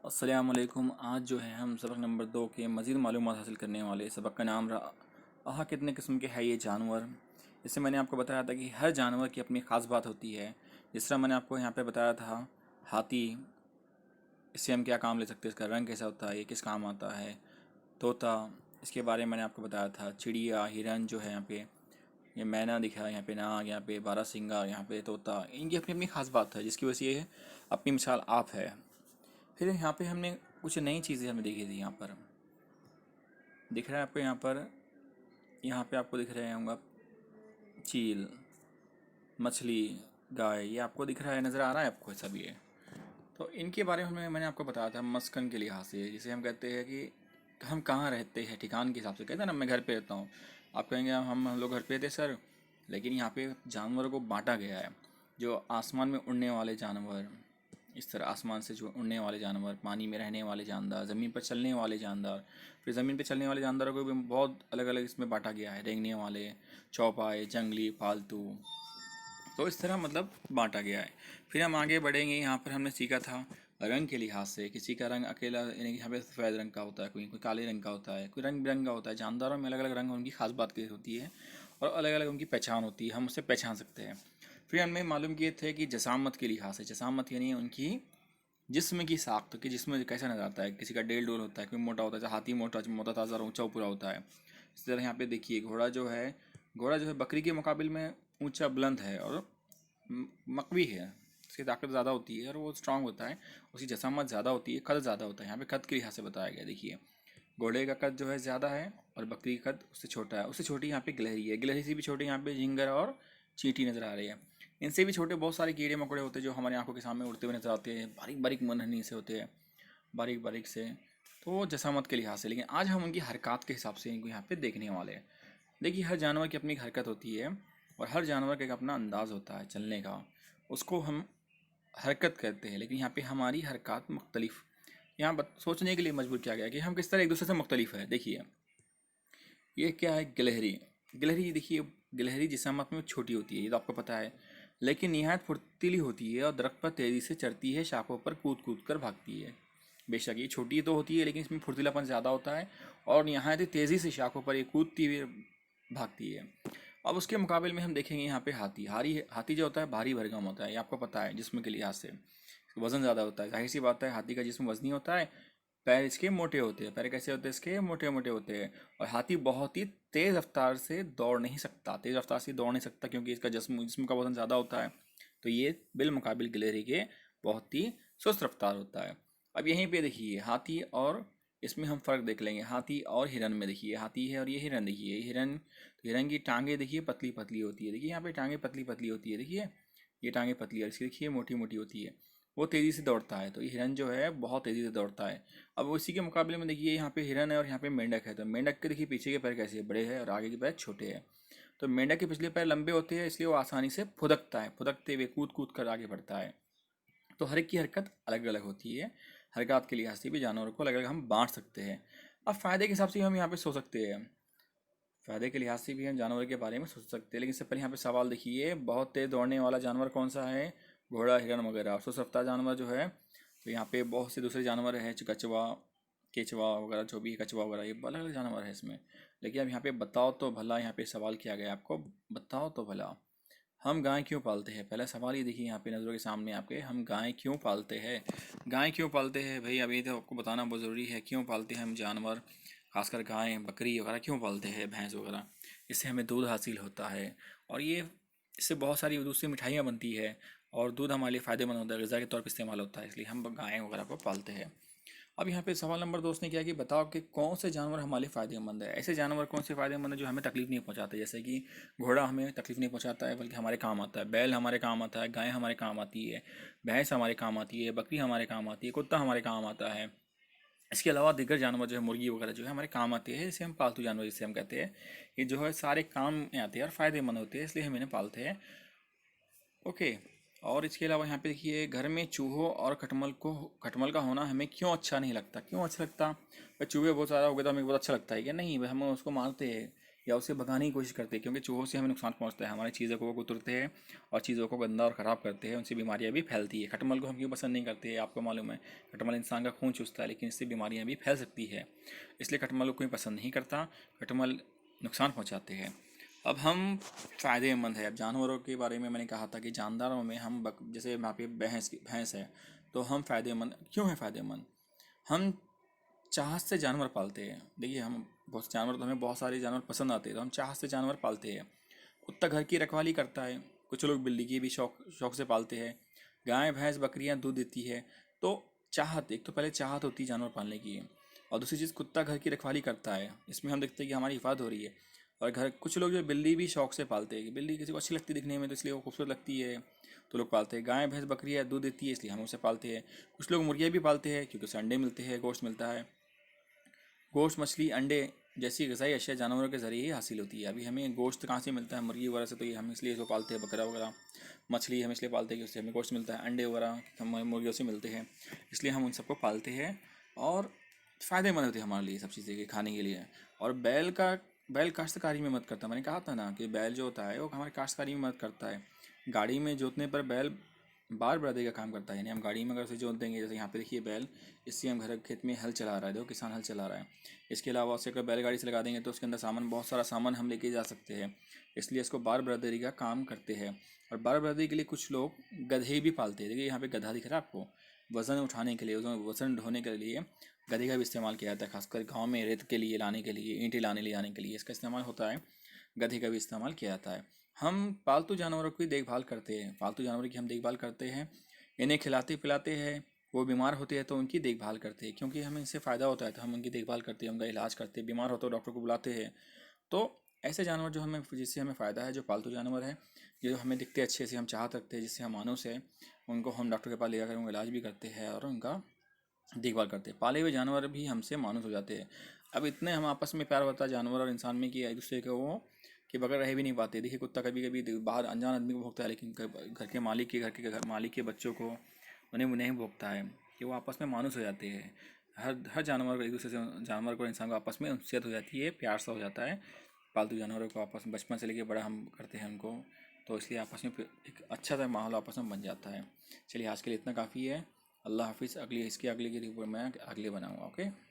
अस्सलाम वालेकुम। आज जो है हम सबक नंबर 2 के मज़ीद मालूमात हासिल करने वाले। सबक का नाम रहा आहा कितने किस्म के है ये जानवर। इससे मैंने आपको बताया था कि हर जानवर की अपनी ख़ास बात होती है। जिस तरह मैंने आपको यहाँ पे बताया था हाथी, इससे हम क्या काम ले सकते हैं, इसका रंग कैसा होता है, ये किस काम आता है। तोता, इसके बारे में मैंने आपको बताया था। चिड़िया, हिरन जो है यहाँ पे, ये मैना दिखा है यहाँ पे, नाग यहाँ पे, बारहसिंगा यहाँ पे, तोता, इनकी अपनी अपनी ख़ास बात है जिसकी वजह से ये अपनी मिसाल आप है। फिर यहाँ पे हमने कुछ नई चीज़ें हमें देखी थी। यहाँ पर दिख रहा है आपको, यहाँ पे आपको दिख रहे होंगे चील, मछली, गाय, ये आपको दिख रहा है, नज़र आ रहा है आपको सब ये। तो इनके बारे में मैंने आपको बताया था मस्कन के लिहाज से, जिसे हम कहते हैं कि हम कहाँ रहते हैं, ठिकान के हिसाब से। कहते हैं ना मैं घर पे रहता हूँ, आप कहेंगे हम लोग घर पे थे सर। लेकिन यहाँ पे जानवरों को बांटा गया है। जो आसमान में उड़ने वाले जानवर, इस तरह आसमान से जो उड़ने वाले जानवर, पानी में रहने वाले जानदार, ज़मीन पर चलने वाले जानदार, फिर ज़मीन पर चलने वाले जानदारों को भी बहुत अलग अलग इसमें बांटा गया है। रेंगने वाले, चौपाए, जंगली, पालतू, तो इस तरह मतलब बांटा गया है। फिर हम आगे बढ़ेंगे। यहाँ पर हमने सीखा था रंग के लिहाज से। किसी का रंग अकेला, यानी कि यहाँ पे सफ़ेद रंग का होता है, कोई कोई काले रंग का होता है, कोई रंग बिरंगा होता है। जानदारों में अलग अलग रंग, उनकी खास बात की होती है और अलग अलग उनकी पहचान होती है, हम उससे पहचान सकते हैं। फिर हमने मालूम किए थे कि जसामत के लिहाज से, जसामत यानी उनकी जिस्म की साख्त, कि जिस्म कैसा नजर आता है। किसी का डेल डोल होता है, कोई मोटा होता है, जैसे हाथी मोटा मोटा ताज़ा ऊंचा पूरा होता है। इस तरह यहाँ पे देखिए घोड़ा जो है बकरी के मुकाबले में ऊंचा बुलंद है और मकवी है। उसकी ताकत ज़्यादा होती है और वो स्ट्रांग होता है। उसकी जसामत ज़्यादा होती है, कद ज़्यादा होता है। यहाँ पे कद के लिहाज से बताया गया। देखिए घोड़े का कद जो है ज़्यादा है और बकरी का कद उससे छोटा है। उससे छोटी यहाँ पे गिलहरी है, गिलहरी से भी छोटी यहाँ पे झिंगर और चींटी नज़र आ रही है। इनसे भी छोटे बहुत सारे कीड़े मकोड़े होते हैं जो हमारी आंखों के सामने उड़ते हुए नजर आते हैं। बारीक बारीक मनहनी से होते हैं, बारीक बारीक से। तो वो जसामत के लिहाज से। लेकिन आज हम उनकी हरकत के हिसाब से इनको यहाँ पे देखने वाले हैं। देखिए हर जानवर की अपनी एक हरकत होती है और हर जानवर का एक अपना अंदाज़ होता है चलने का, उसको हम हरकत कहते हैं। लेकिन यहाँ पे हमारी हरकत मुख्तलिफ, यहाँ सोचने के लिए मजबूर किया गया कि हम किस तरह एक दूसरे से मुख्तलिफ है। देखिए ये क्या है, गिलहरी। गिलहरी देखिए, गिलहरी जिस्मात में छोटी होती है, ये तो आपको पता है, लेकिन निहायत फुर्तीली होती है और दरख्त पर तेज़ी से चढ़ती है, शाखों पर कूद कूद कर भागती है। बेशक ये छोटी तो होती है लेकिन इसमें फुर्तीलापन ज़्यादा होता है और निहायत तेज़ी से शाखों पर ये कूदती हुई भागती है। अब उसके मुकाबले में हम देखेंगे यहाँ पे हाथी जो होता है भारी भरकम होता है, ये आपको पता है। जिस्म के लिहाज से वज़न ज़्यादा होता है, जाहिर सी बात है हाथी का जिस्म वज़नी होता है। पैर इसके मोटे होते हैं। पैर कैसे होते हैं इसके, मोटे मोटे होते हैं। और हाथी बहुत ही तेज़ रफ्तार से दौड़ नहीं सकता, तेज़ रफ्तार से दौड़ नहीं सकता क्योंकि इसका जिस्म का वज़न ज़्यादा होता है। तो ये बिलमुकाबिल गिलहरी के बहुत ही सुस्त रफ्तार होता है। अब यहीं पे देखिए हाथी और इसमें हम फ़र्क देख लेंगे। हाथी और हिरन में देखिए, हाथी है और ये हिरन। देखिए हिरन, तो हिरन की टांगे देखिए पतली पतली होती है। देखिए यहाँ पे टांगे पतली पतली होती है। देखिए ये टांगे पतली है, इसकी देखिए मोटी मोटी होती है। वो तेज़ी से दौड़ता है, तो ये हिरन जो है बहुत तेज़ी से दौड़ता है। अब उसी के मुकाबले में देखिए यहाँ पे हिरन है और यहाँ पे मेंढक है। तो मेंढक के देखिए पीछे के पैर कैसे बड़े हैं और आगे के पैर छोटे हैं। तो मेंढक के पिछले पैर लंबे होते हैं, इसलिए वो आसानी से फुदकता है, फुदकते हुए कूद कूद कर आगे बढ़ता है। तो हर एक की हरकत अलग अलग होती है। हरकत के लिहाज से भी जानवरों को अलग अलग हम बांट सकते हैं। अब फ़ायदे के हिसाब से हम यहाँ पे सोच सकते हैं, फ़ायदे के लिहाज से भी हम जानवर के बारे में सोच सकते हैं। लेकिन इससे पहले यहाँ पे सवाल देखिए, बहुत तेज़ दौड़ने वाला जानवर कौन सा है? घोड़ा, हिरन वगैरह। सुस्त रफ्तार जानवर जो है, तो यहाँ पे बहुत से दूसरे जानवर हैं, कछुआ, केचवा वगैरह, जो भी कछुआ वगैरह, ये अलग अलग जानवर है इसमें। लेकिन अब यहाँ पे बताओ तो भला, यहाँ पे सवाल किया गया आपको, बताओ तो भला हम गाय क्यों पालते हैं? पहला सवाल ये देखिए यहाँ पे नज़रों के सामने आपके, हम गाय क्यों पालते हैं? गाय क्यों पालते हैं भाई? अभी तो आपको बताना बहुत ज़रूरी है, क्यों पालते हैं हम जानवर, खासकर गाय बकरी वगैरह क्यों पालते हैं, भैंस वगैरह। इससे हमें दूध हासिल होता है और ये इससे बहुत सारी दूध से मिठाइयाँ बनती है और दूध हमारे लिए फ़ायदेमंद होता है, ग़िज़ा के तौर पर इस्तेमाल होता है, इसलिए हम गाय वगैरह को पालते हैं। अब यहाँ पे सवाल नंबर 2 ने किया कि बताओ कि कौन से जानवर हमारे लिए फ़ायदेमंद है। ऐसे जानवर कौन से फ़ायदेमंद है जो हमें तकलीफ़ नहीं पहुँचाते। जैसे कि घोड़ा हमें तकलीफ़ नहीं पहुँचाता है बल्कि हमारे काम आता है, बैल हमारे काम आता है, गाय हमारे काम आती है, भैंस हमारे काम आती है, बकरी हमारे काम आती है, कुत्ता हमारे काम आता है। इसके अलावा दीगर जानवर जो है, मुर्गी वगैरह जो है हमारे काम आते हैं, इसे हम पालतू जानवर जिसे हम कहते हैं। ये जो है सारे काम में आते हैं और फ़ायदेमंद होते हैं, इसलिए हम इन्हें पालते हैं। ओके। और इसके अलावा यहाँ पे देखिए, घर में चूहों और खटमल का होना हमें क्यों अच्छा नहीं लगता? क्यों अच्छा लगता? भाई चूहे बहुत ज़्यादा हो गए तो हमें बहुत अच्छा लगता है क्या? नहीं भाई, हम उसको मारते हैं, या उसे भगाने की कोशिश करते हैं, क्योंकि चूहों से हमें नुकसान पहुंचता है, हमारी चीज़ों को वो कुतरते हैं और चीज़ों को गंदा और ख़राब करते हैं, उनसे बीमारियां भी फैलती है। खटमल को हम क्यों पसंद नहीं करते, आपको मालूम है, खटमल इंसान का खून चूसता है, लेकिन इससे बीमारियां भी फैल सकती है, इसलिए खटमल को कोई पसंद नहीं करता। खटमल नुकसान पहुँचाते हैं। अब हम फ़ायदेमंद है। अब जानवरों के बारे में मैंने कहा था कि जानदारों में हम जैसे वहाँ पे भैंस है, तो हम फ़ायदेमंद क्यों हैं फ़ायदेमंद? हम चाहत से जानवर पालते हैं। देखिए, हम बहुत जानवर तो हमें बहुत सारे जानवर पसंद आते हैं, तो हम चाहत से जानवर पालते हैं। कुत्ता घर की रखवाली करता है, कुछ लोग बिल्ली की भी शौक शौक से पालते हैं। गाय भैंस बकरियां दूध देती है। तो चाहत, एक तो पहले चाहत होती है जानवर पालने की, और दूसरी चीज़ कुत्ता घर की रखवाली करता है, इसमें हम देखते हैं कि हमारी हिफाजत हो रही है। और घर कुछ लोग जो बिल्ली भी शौक से पालते हैं, बिल्ली किसी को अच्छी लगती है दिखने में, तो इसलिए वो खूबसूरत लगती है, तो लोग पालते हैं। गाय भैंस बकरियां दूध देती है, इसलिए हम उसे पालते हैं। कुछ लोग मुर्गियाँ भी पालते हैं, क्योंकि उसे अंडे मिलते हैं, गोश्त मिलता है। गोश्त, मछली, अंडे जैसी ग़िज़ाई अशिया जानवरों के ज़रिए ही हासिल होती है। अभी हमें गोश्त कहाँ से मिलता है? मुर्गी वगैरह से, तो ये हम इसलिए इसको पालते हैं, बकरा वगैरह। मछली हम इसलिए पालते हैं कि उससे हमें गोश्त मिलता है। अंडे वगैरह हमें मुर्गियों से मिलते हैं, इसलिए हम उन सबको पालते हैं। और फ़ायदेमंद होती है हमारे लिए सब चीज़ें, खाने के लिए। और बैल काश्तकारी में मदद करता है। मैंने कहा था ना कि बैल जो होता है वो हमारी काश्तकारी में मदद करता है। गाड़ी में जोतने पर बैल बार बरादरी का काम करता है, यानी हम गाड़ी में अगर उसे जोत देंगे, जैसे यहाँ पे देखिए बैल, इससे हम घर खेत में हल चला रहा है, देखो किसान हल चला रहा है। इसके अलावा उसे अगर बैलगाड़ी से लगा देंगे तो उसके अंदर सामान, बहुत सारा सामान हम लेके जा सकते हैं, इसलिए इसको बार बरादरी का काम करते हैं। और बार बरादरी के लिए कुछ लोग गधे भी पालते हैं। देखिए यहाँ पे गधा दिख रहा है आपको, वज़न उठाने के लिए, वज़न ढोने के लिए गधे का भी इस्तेमाल किया जाता है, खासकर गाँव में रेत के लिए लाने के लिए, ईंटें लाने ले जाने के लिए इसका इस्तेमाल होता है। गधे का भी इस्तेमाल किया जाता है। हम पालतू जानवरों की देखभाल करते हैं, पालतू जानवरों की हम देखभाल करते हैं, इन्हें खिलाते पिलाते हैं। वो बीमार होते हैं तो उनकी देखभाल करते हैं, क्योंकि हमें इससे फ़ायदा होता है, तो हम उनकी देखभाल करते हैं, उनका इलाज करते हैं। बीमार हो तो डॉक्टर को बुलाते हैं। तो ऐसे जानवर जो हमें, जिससे हमें फ़ायदा है, जो पालतू जानवर है, जो हमें दिखते अच्छे से, हम चाहत रखते हैं, जिससे हम मानुस है, उनको हम डॉक्टर के पास ले जाकर उनका इलाज भी करते हैं और उनका देखभाल करते हैं। पाले हुए जानवर भी हमसे मानुस हो जाते हैं। अब इतने हम आपस में प्यार होता है जानवर और इंसान में कि एक दूसरे को वो के बगैर रह भी नहीं पाते। देखिए कुत्ता कभी कभी बाहर अनजान आदमी को भोंकता है, लेकिन घर के मालिक के बच्चों को, उन्हें नहीं भोंकता है, कि वो आपस में मानुस हो जाते हैं। हर जानवर को एक दूसरे से, जानवर को इंसान को आपस में उनसीयत हो जाती है, प्यार सा हो जाता है। पालतू जानवरों को आपस में बचपन से लेकर बड़ा हम करते हैं उनको, तो इसलिए आपस में एक अच्छा सा माहौल आपस में बन जाता है। चलिए आज के लिए इतना काफ़ी है। अल्लाह हाफिज़। अगली की रिपोर्ट मैं अगले बनाऊँगा। ओके।